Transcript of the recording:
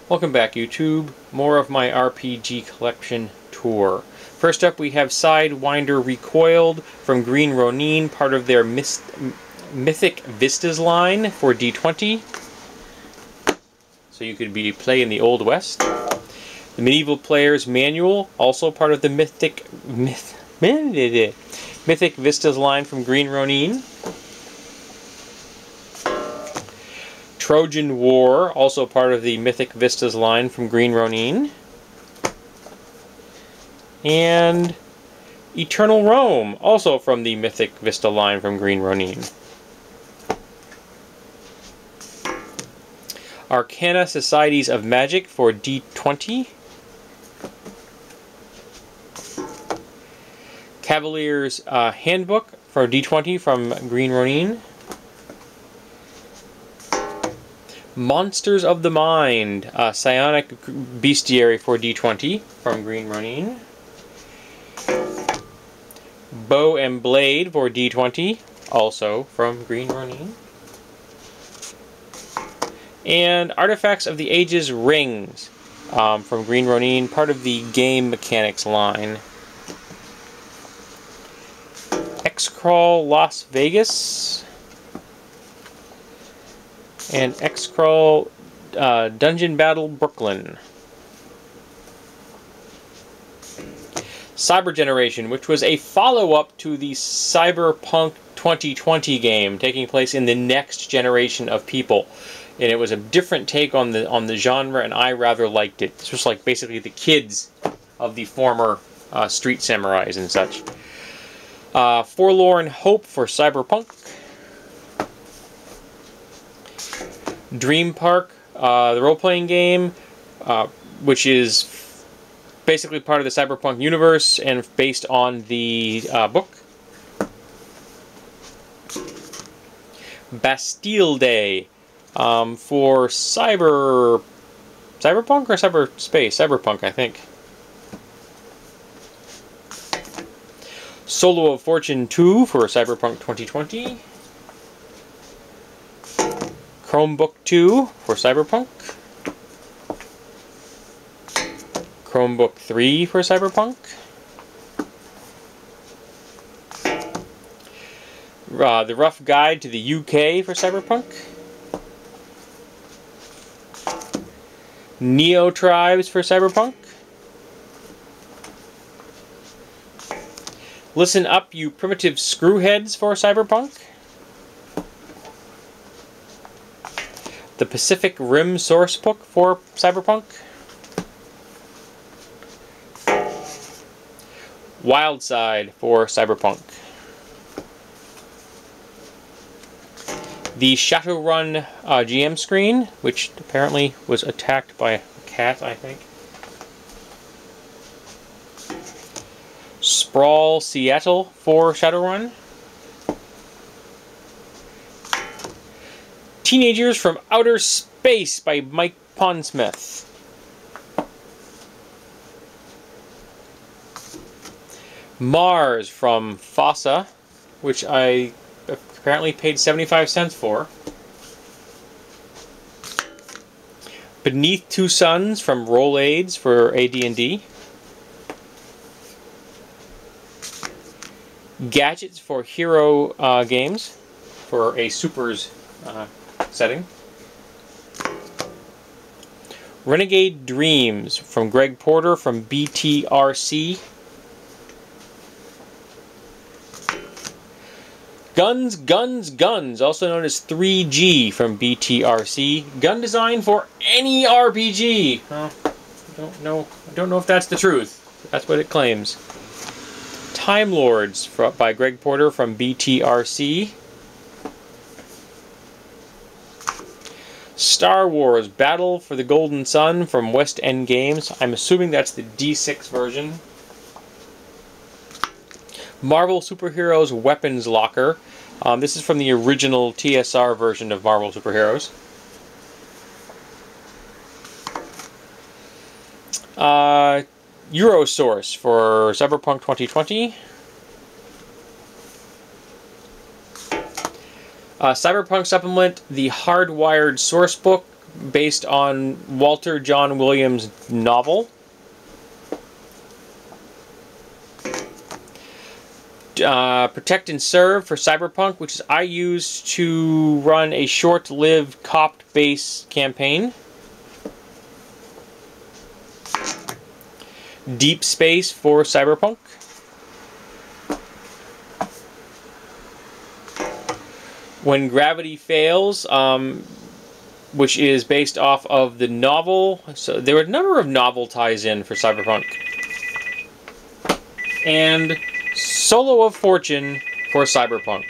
Welcome back, YouTube. More of my RPG collection tour. First up, we have Sidewinder Recoiled from Green Ronin, part of their Mythic Vistas line for D20. So you could be playing the Old West. The Medieval Player's Manual, also part of the Mythic Vistas line from Green Ronin. Trojan War, also part of the Mythic Vistas line from Green Ronin. And Eternal Rome, also from the Mythic Vista line from Green Ronin. Arcana Societies of Magic for D20. Cavalier's Handbook for D20 from Green Ronin. Monsters of the Mind, Psionic Bestiary for D20 from Green Ronin. Bow and Blade for D20, also from Green Ronin. And Artifacts of the Ages Rings from Green Ronin, part of the Game Mechanics line. X-Crawl Las Vegas. And X-Crawl Dungeon Battle Brooklyn. Cyber Generation, which was a follow-up to the Cyberpunk 2020 game, taking place in the next generation of people. And it was a different take on the genre, and I rather liked it. This was like basically the kids of the former street samurais and such. Forlorn Hope for Cyberpunk. Dream Park, the role-playing game, which is basically part of the Cyberpunk universe and based on the book. Bastille Day for Cyberpunk or Cyberspace? Cyberpunk, I think. Solo of Fortune 2 for Cyberpunk 2020. Chromebook 2 for Cyberpunk. Chromebook 3 for Cyberpunk. The Rough Guide to the UK for Cyberpunk. Neo Tribes for Cyberpunk. Listen Up, You Primitive Screwheads for Cyberpunk. The Pacific Rim Sourcebook for Cyberpunk. Wildside for Cyberpunk. The Shadowrun GM screen, which apparently was attacked by a cat, I think. Sprawl Seattle for Shadowrun. Teenagers from Outer Space by Mike Pondsmith. Mars from Fossa, which I apparently paid 75 cents for. Beneath Two Suns from Rolaids for AD&D. Gadgets for Hero Games for a Supers setting. Renegade Dreams from Greg Porter from BTRC. Guns, Guns, Guns, also known as 3G from BTRC. Gun design for any RPG. I don't know if that's the truth. That's what it claims. Time Lords by Greg Porter from BTRC. Star Wars Battle for the Golden Sun from West End Games. I'm assuming that's the D6 version. Marvel Superheroes Weapons Locker. This is from the original TSR version of Marvel Superheroes. Eurosource for Cyberpunk 2020. Cyberpunk Supplement, the Hardwired Sourcebook based on Walter John Williams' novel. Protect and Serve for Cyberpunk, which I use to run a short-lived COPT-based campaign. Deep Space for Cyberpunk. When Gravity Fails, which is based off of the novel. So there were a number of novel ties in for Cyberpunk. And Solo of Fortune for Cyberpunk.